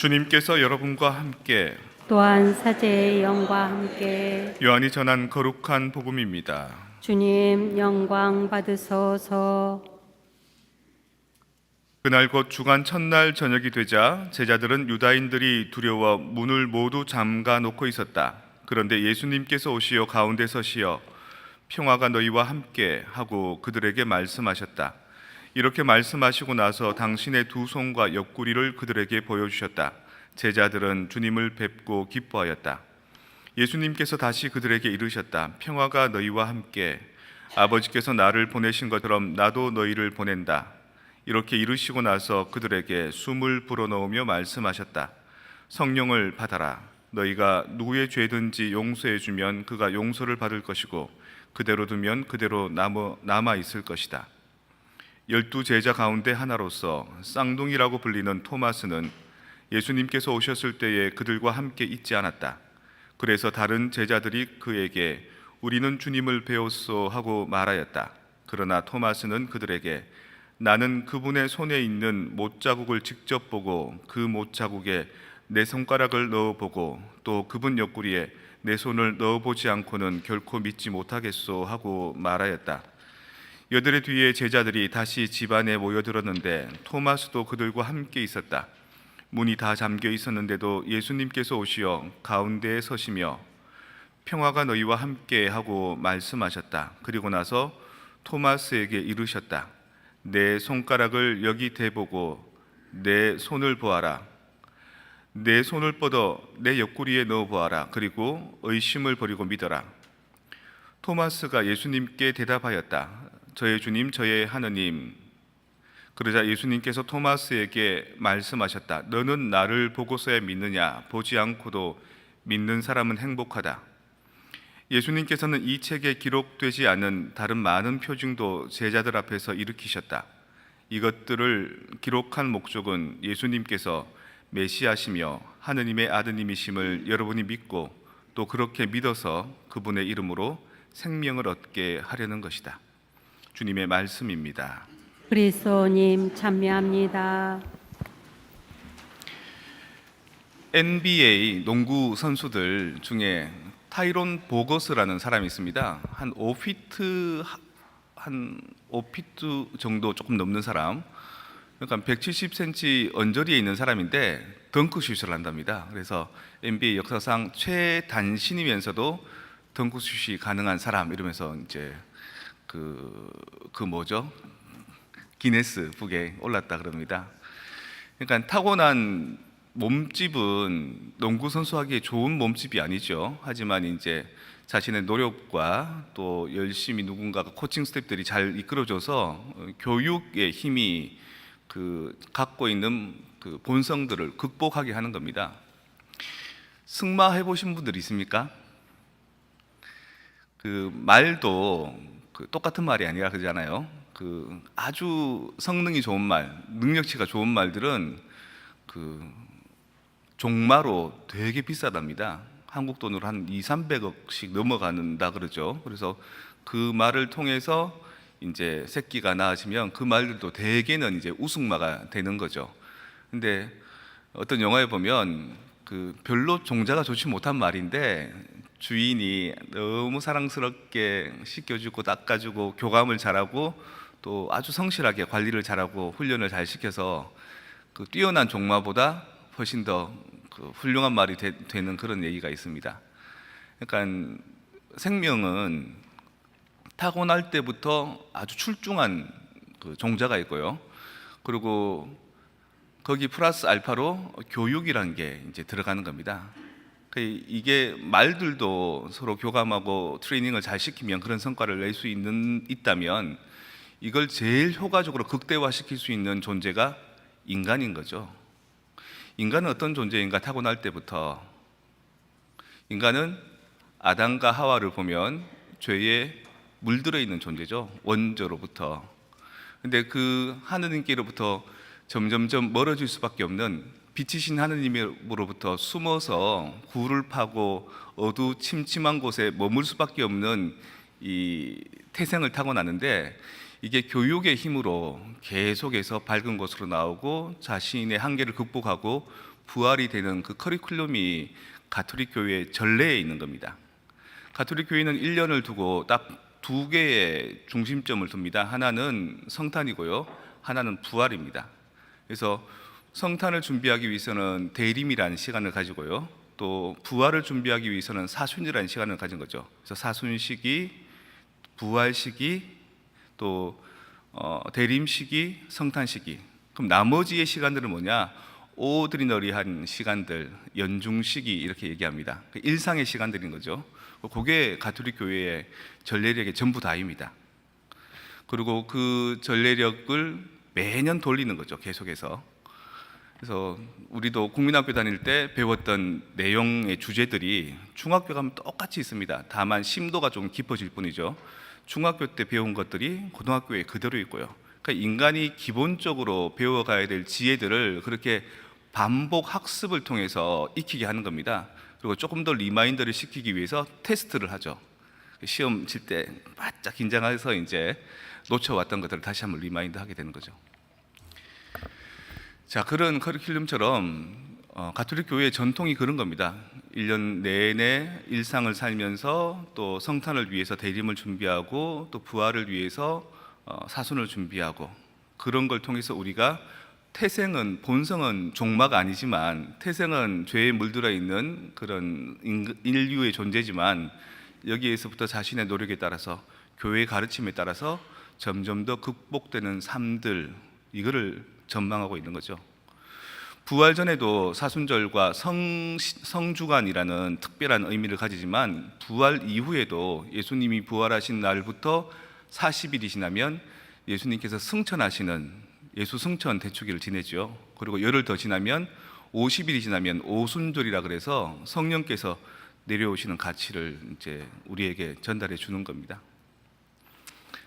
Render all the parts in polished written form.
주님께서 여러분과 함께 또한 사제의 영과 함께 요한이 전한 거룩한 복음입니다. 주님 영광 받으소서. 그날 곧 주간 첫날 저녁이 되자 제자들은 유다인들이 두려워 문을 모두 잠가 놓고 있었다. 그런데 예수님께서 오시어 가운데 서시어 평화가 너희와 함께 하고 그들에게 말씀하셨다. 이렇게 말씀하시고 나서 당신의 두 손과 옆구리를 그들에게 보여주셨다. 제자들은 주님을 뵙고 기뻐하였다. 예수님께서 다시 그들에게 이르셨다. 평화가 너희와 함께. 아버지께서 나를 보내신 것처럼 나도 너희를 보낸다. 이렇게 이르시고 나서 그들에게 숨을 불어넣으며 말씀하셨다. 성령을 받아라. 너희가 누구의 죄든지 용서해 주면 그가 용서를 받을 것이고 그대로 두면 그대로 남아 있을 것이다. 12 제자 가운데 하나로서 쌍둥이라고 불리는 토마스는 예수님께서 오셨을 때에 그들과 함께 있지 않았다. 그래서 다른 제자들이 그에게 우리는 주님을 배웠소 하고 말하였다. 그러나 토마스는 그들에게 나는 그분의 손에 있는 못자국을 직접 보고 그 못자국에 내 손가락을 넣어보고 또 그분 옆구리에 내 손을 넣어보지 않고는 결코 믿지 못하겠소 하고 말하였다. 여들의 뒤에 제자들이 다시 집 안에 모여들었는데 토마스도 그들과 함께 있었다. 문이 다 잠겨 있었는데도 예수님께서 오시어 가운데에 서시며 평화가 너희와 함께 하고 말씀하셨다. 그리고 나서 토마스에게 이르셨다. 내 손가락을 여기 대보고 내 손을 보아라. 내 손을 뻗어 내 옆구리에 넣어 보아라. 그리고 의심을 버리고 믿어라. 토마스가 예수님께 대답하였다. 저의 주님, 저의 하느님. 그러자 예수님께서 토마스에게 말씀하셨다. 너는 나를 보고서야 믿느냐? 보지 않고도 믿는 사람은 행복하다. 예수님께서는 이 책에 기록되지 않은 다른 많은 표징도 제자들 앞에서 일으키셨다. 이것들을 기록한 목적은 예수님께서 메시아시며 하느님의 아드님이심을 여러분이 믿고 또 그렇게 믿어서 그분의 이름으로 생명을 얻게 하려는 것이다. 주님의 말씀입니다. 그리스도님 참여합니다. NBA 농구 선수들 중에 타이론 보거스라는 사람이 있습니다. 한 5피트 정도 조금 넘는 사람. 그러니까 170cm 언저리에 있는 사람인데 덩크슛을 한답니다. 그래서 NBA 역사상 최단신이면서도 덩크슛이 가능한 사람 이러면서 이제 그 뭐죠? 기네스 북에 올랐다 그럽니다. 그러니까 타고난 몸집은 농구 선수하기에 좋은 몸집이 아니죠. 하지만 이제 자신의 노력과 또 열심히 누군가가 코칭 스태프들이 잘 이끌어줘서 교육의 힘이 갖고 있는 그 본성들을 극복하게 하는 겁니다. 승마 해보신 분들 있습니까? 그 말도 똑같은 말이 아니라 그러잖아요. 아주 성능이 좋은 말, 능력치가 좋은 말들은 종마로 되게 비싸답니다. 한국 돈으로 한 200~300억씩 넘어간다 그러죠. 그래서 그 말을 통해서 이제 새끼가 낳아지면 그 말들도 대개는 이제 우승마가 되는 거죠. 근데 어떤 영화에 보면 별로 종자가 좋지 못한 말인데 주인이 너무 사랑스럽게 씻겨주고 닦아주고 교감을 잘하고 또 아주 성실하게 관리를 잘하고 훈련을 잘 시켜서 뛰어난 종마보다 훨씬 더 훌륭한 말이 되는 그런 얘기가 있습니다. 그러니까 생명은 타고날 때부터 아주 출중한 종자가 있고요. 그리고 거기 플러스 알파로 교육이라는 게 이제 들어가는 겁니다. 이게 말들도 서로 교감하고 트레이닝을 잘 시키면 그런 성과를 낼 수 있다면 이걸 제일 효과적으로 극대화시킬 수 있는 존재가 인간인 거죠. 인간은 어떤 존재인가? 타고날 때부터 인간은 아담과 하와를 보면 죄에 물들어 있는 존재죠. 원조로부터. 근데 그 하느님께로부터 점점점 멀어질 수밖에 없는 빛이신 하느님으로부터 숨어서 굴을 파고 어두침침한 곳에 머물 수밖에 없는 이 태생을 타고나는데 이게 교육의 힘으로 계속해서 밝은 곳으로 나오고 자신의 한계를 극복하고 부활이 되는 그 커리큘럼이 가톨릭 교회의 전례에 있는 겁니다. 가톨릭 교회는 1년을 두고 딱 두 개의 중심점을 둡니다. 하나는 성탄이고요, 하나는 부활입니다. 그래서 성탄을 준비하기 위해서는 대림이라는 시간을 가지고요, 또 부활을 준비하기 위해서는 사순이라는 시간을 가진 거죠. 그래서 사순 시기, 부활 시기, 또 대림 시기, 성탄 시기. 그럼 나머지의 시간들은 뭐냐? 오드리너리한 시간들, 연중 시기 이렇게 얘기합니다. 일상의 시간들인 거죠. 그게 가톨릭 교회의 전례력의 전부 다입니다. 그리고 그 전례력을 매년 돌리는 거죠, 계속해서. 그래서 우리도 국민학교 다닐 때 배웠던 내용의 주제들이 중학교 가면 똑같이 있습니다. 다만 심도가 좀 깊어질 뿐이죠. 중학교 때 배운 것들이 고등학교에 그대로 있고요. 그러니까 인간이 기본적으로 배워가야 될 지혜들을 그렇게 반복 학습을 통해서 익히게 하는 겁니다. 그리고 조금 더 리마인드를 시키기 위해서 테스트를 하죠. 시험 칠 때 바짝 긴장해서 이제 놓쳐왔던 것들을 다시 한번 리마인드 하게 되는 거죠. 자, 그런 커리큘럼처럼 가톨릭 교회의 전통이 그런 겁니다. 1년 내내 일상을 살면서 또 성탄을 위해서 대림을 준비하고 또 부활을 위해서 사순을 준비하고, 그런 걸 통해서 우리가 태생은, 본성은 종마가 아니지만 태생은 죄에 물들어 있는 그런 인류의 존재지만 여기에서부터 자신의 노력에 따라서, 교회의 가르침에 따라서 점점 더 극복되는 삶들, 이거를 전망하고 있는 거죠. 부활 전에도 사순절과 성주간이라는 특별한 의미를 가지지만 부활 이후에도 예수님이 부활하신 날부터 40일이 지나면 예수님께서 승천하시는 예수 승천 대축일을 지내죠. 그리고 열흘 더 지나면 50일이 지나면 오순절이라 그래서 성령께서 내려오시는 가치를 이제 우리에게 전달해 주는 겁니다.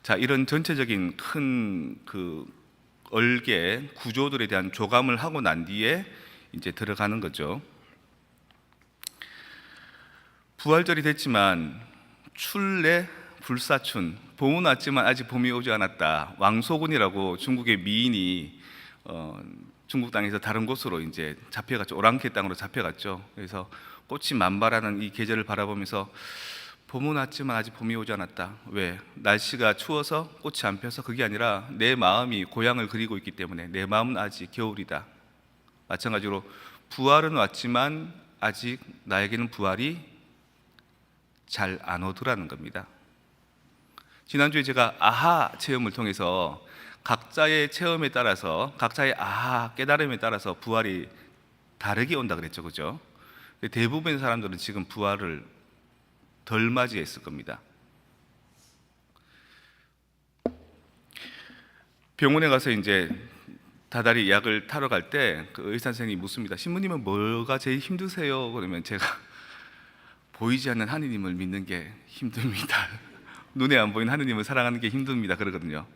자, 이런 전체적인 큰 그 얼개 구조들에 대한 조감을 하고 난 뒤에 이제 들어가는 거죠. 부활절이 됐지만 출래 불사춘, 봄은 왔지만 아직 봄이 오지 않았다. 왕소군이라고 중국의 미인이 중국 땅에서 다른 곳으로 이제 잡혀갔죠. 오랑캐 땅으로 잡혀갔죠. 그래서 꽃이 만발하는 이 계절을 바라보면서 봄은 왔지만 아직 봄이 오지 않았다. 왜? 날씨가 추워서 꽃이 안 펴서 그게 아니라 내 마음이 고향을 그리고 있기 때문에 내 마음은 아직 겨울이다. 마찬가지로 부활은 왔지만 아직 나에게는 부활이 잘 안 오더라는 겁니다. 지난주에 제가 아하 체험을 통해서 각자의 체험에 따라서, 각자의 아하 깨달음에 따라서 부활이 다르게 온다 그랬죠, 그죠? 대부분의 사람들은 지금 부활을 덜 맞이했을 겁니다. 병원에 가서 이제 다달이 약을 타러 갈 때 그 의사 선생님이 묻습니다. 신부님은 뭐가 제일 힘드세요? 그러면 제가 보이지 않는 하느님을 믿는 게 힘듭니다. 눈에 안 보이는 하느님을 사랑하는 게 힘듭니다. 그러거든요.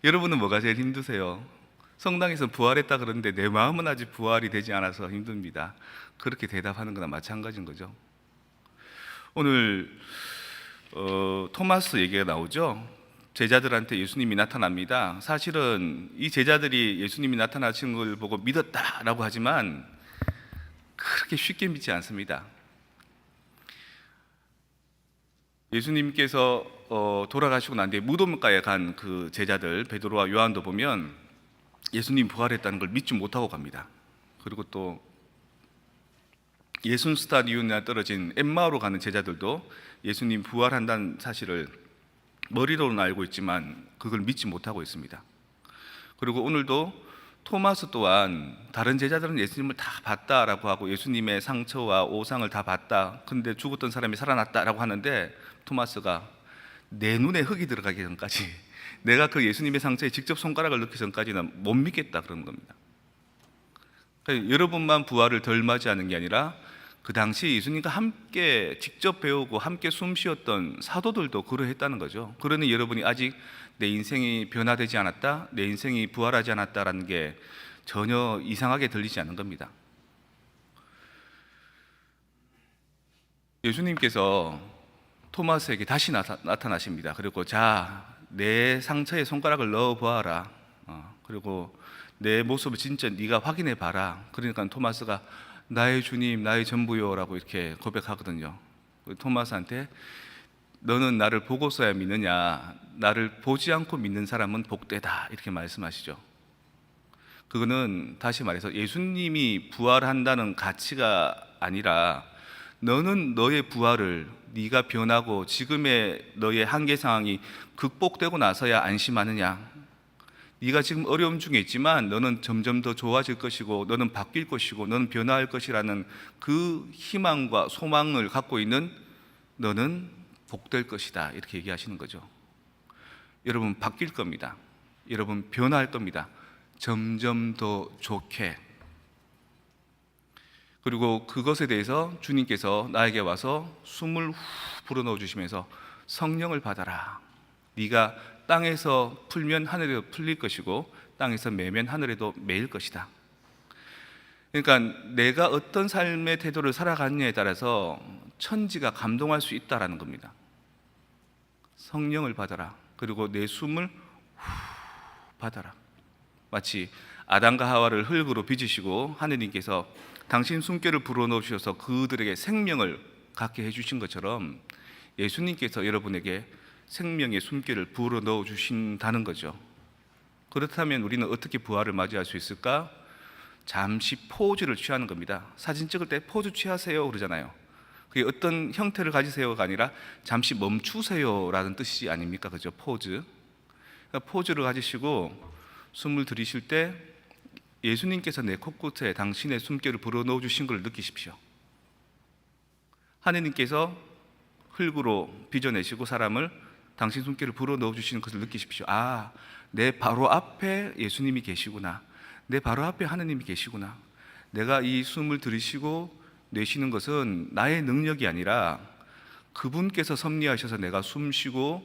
여러분은 뭐가 제일 힘드세요? 성당에서 부활했다 그러는데 내 마음은 아직 부활이 되지 않아서 힘듭니다. 그렇게 대답하는 거나 마찬가지인 거죠. 오늘 토마스 얘기가 나오죠. 제자들한테 예수님이 나타납니다. 사실은 이 제자들이 예수님이 나타나신 걸 보고 믿었다라고 하지만 그렇게 쉽게 믿지 않습니다. 예수님께서 돌아가시고 난 뒤에 무덤가에 간 그 제자들 베드로와 요한도 보면 예수님 부활했다는 걸 믿지 못하고 갑니다. 그리고 또 60스타디온에 떨어진 엠마오로 가는 제자들도 예수님 부활한다는 사실을 머리로는 알고 있지만 그걸 믿지 못하고 있습니다. 그리고 오늘도 토마스 또한 다른 제자들은 예수님을 다 봤다라고 하고 예수님의 상처와 오상을 다 봤다, 근데 죽었던 사람이 살아났다라고 하는데 토마스가 내 눈에 흙이 들어가기 전까지, 내가 그 예수님의 상처에 직접 손가락을 넣기 전까지는 못 믿겠다 그러는 겁니다. 그러니까 여러분만 부활을 덜 맞이하는 게 아니라 그 당시 예수님과 함께 직접 배우고 함께 숨쉬었던 사도들도 그러했다는 거죠. 그러니 여러분이 아직 내 인생이 변화되지 않았다, 내 인생이 부활하지 않았다라는 게 전혀 이상하게 들리지 않는 겁니다. 예수님께서 토마스에게 다시 나타나십니다. 그리고 자, 내 상처에 손가락을 넣어 보아라. 그리고 내 모습을 진짜 네가 확인해 봐라. 그러니까 토마스가 나의 주님, 나의 전부요라고 이렇게 고백하거든요. 토마스한테 너는 나를 보고서야 믿느냐, 나를 보지 않고 믿는 사람은 복되다, 이렇게 말씀하시죠. 그거는 다시 말해서 예수님이 부활한다는 가치가 아니라 너는 너의 부활을, 네가 변하고 지금의 너의 한계 상황이 극복되고 나서야 안심하느냐. 네가 지금 어려움 중에 있지만 너는 점점 더 좋아질 것이고 너는 바뀔 것이고 너는 변화할 것이라는 그 희망과 소망을 갖고 있는 너는 복될 것이다, 이렇게 얘기하시는 거죠. 여러분 바뀔 겁니다. 여러분 변화할 겁니다. 점점 더 좋게. 그리고 그것에 대해서 주님께서 나에게 와서 숨을 후 불어넣어 주시면서 성령을 받아라. 네가 땅에서 풀면 하늘에도 풀릴 것이고 땅에서 매면 하늘에도 매일 것이다. 그러니까 내가 어떤 삶의 태도를 살아가느냐에 따라서 천지가 감동할 수 있다라는 겁니다. 성령을 받아라. 그리고 내 숨을 후 받아라. 마치 아담과 하와를 흙으로 빚으시고 하느님께서 당신 숨결을 불어넣어 주셔서 그들에게 생명을 갖게 해주신 것처럼 예수님께서 여러분에게 생명의 숨결을 불어넣어 주신다는 거죠. 그렇다면 우리는 어떻게 부활을 맞이할 수 있을까? 잠시 포즈를 취하는 겁니다. 사진 찍을 때 포즈 취하세요 그러잖아요. 그게 어떤 형태를 가지세요가 아니라 잠시 멈추세요라는 뜻이 아닙니까? 그죠? 포즈. 그러니까 포즈를 가지시고 숨을 들이쉴 때 예수님께서 내 코끝에 당신의 숨결을 불어넣어 주신 걸 느끼십시오. 하느님께서 흙으로 빚어내시고 사람을 당신 숨결을 불어넣어 주시는 것을 느끼십시오. 아, 내 바로 앞에 예수님이 계시구나. 내 바로 앞에 하느님이 계시구나. 내가 이 숨을 들이쉬고 내쉬는 것은 나의 능력이 아니라 그분께서 섭리하셔서 내가 숨 쉬고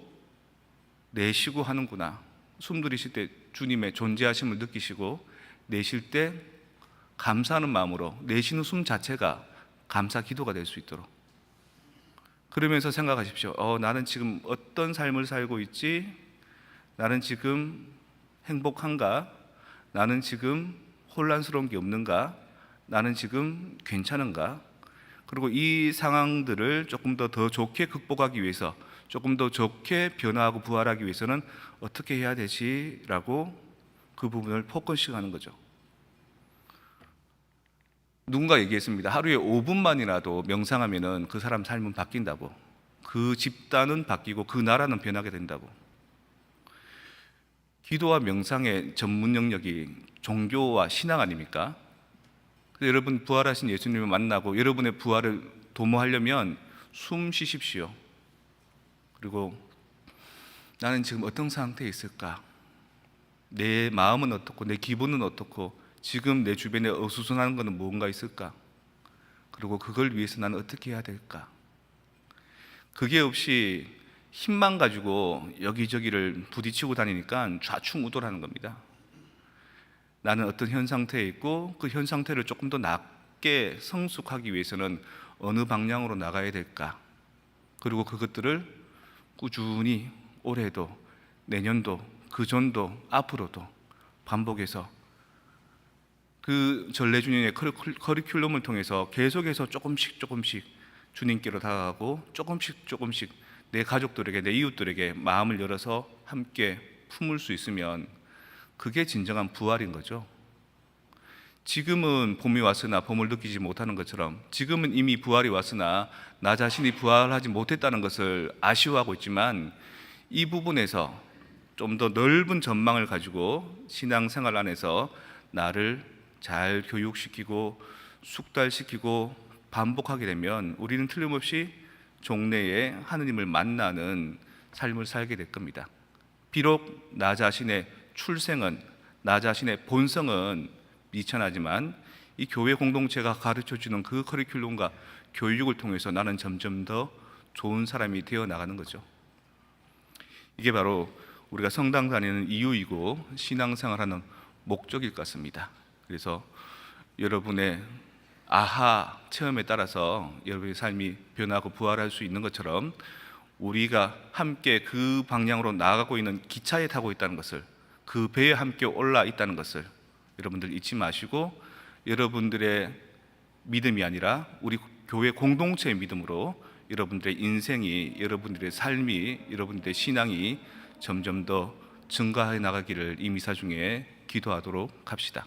내쉬고 하는구나. 숨 들이쉴 때 주님의 존재하심을 느끼시고 내쉴 때 감사하는 마음으로 내쉬는 숨 자체가 감사 기도가 될 수 있도록, 그러면서 생각하십시오. 나는 지금 어떤 삶을 살고 있지? 나는 지금 행복한가? 나는 지금 혼란스러운 게 없는가? 나는 지금 괜찮은가? 그리고 이 상황들을 조금 더 좋게 극복하기 위해서, 조금 더 좋게 변화하고 부활하기 위해서는 어떻게 해야 되지? 라고 그 부분을 포커싱 하는 거죠. 누군가 얘기했습니다. 하루에 5분만이라도 명상하면은 그 사람 삶은 바뀐다고. 그 집단은 바뀌고 그 나라는 변하게 된다고. 기도와 명상의 전문 영역이 종교와 신앙 아닙니까? 여러분 부활하신 예수님을 만나고 여러분의 부활을 도모하려면 숨 쉬십시오. 그리고 나는 지금 어떤 상태에 있을까? 내 마음은 어떻고 내 기분은 어떻고 지금 내 주변에 어수선한 것은 뭔가 있을까? 그리고 그걸 위해서 나는 어떻게 해야 될까? 그게 없이 힘만 가지고 여기저기를 부딪히고 다니니까 좌충우돌하는 겁니다. 나는 어떤 현 상태에 있고 그 현 상태를 조금 더 낮게 성숙하기 위해서는 어느 방향으로 나가야 될까? 그리고 그것들을 꾸준히 올해도 내년도 그전도 앞으로도 반복해서 그 전래주님의 커리큘럼을 통해서 계속해서 조금씩 주님께로 다가가고 조금씩 내 가족들에게, 내 이웃들에게 마음을 열어서 함께 품을 수 있으면 그게 진정한 부활인 거죠. 지금은 봄이 왔으나 봄을 느끼지 못하는 것처럼 지금은 이미 부활이 왔으나 나 자신이 부활하지 못했다는 것을 아쉬워하고 있지만 이 부분에서 좀 더 넓은 전망을 가지고 신앙생활 안에서 나를 잘 교육시키고 숙달시키고 반복하게 되면 우리는 틀림없이 종래에 하느님을 만나는 삶을 살게 될 겁니다. 비록 나 자신의 출생은, 나 자신의 본성은 미천하지만 이 교회 공동체가 가르쳐주는 그 커리큘럼과 교육을 통해서 나는 점점 더 좋은 사람이 되어 나가는 거죠. 이게 바로 우리가 성당 다니는 이유이고 신앙생활하는 목적일 것 같습니다. 그래서 여러분의 아하 체험에 따라서 여러분의 삶이 변하고 부활할 수 있는 것처럼 우리가 함께 그 방향으로 나아가고 있는 기차에 타고 있다는 것을, 그 배에 함께 올라 있다는 것을 여러분들 잊지 마시고 여러분들의 믿음이 아니라 우리 교회 공동체의 믿음으로 여러분들의 인생이, 여러분들의 삶이, 여러분들의 신앙이 점점 더 증가해 나가기를 이 미사 중에 기도하도록 합시다.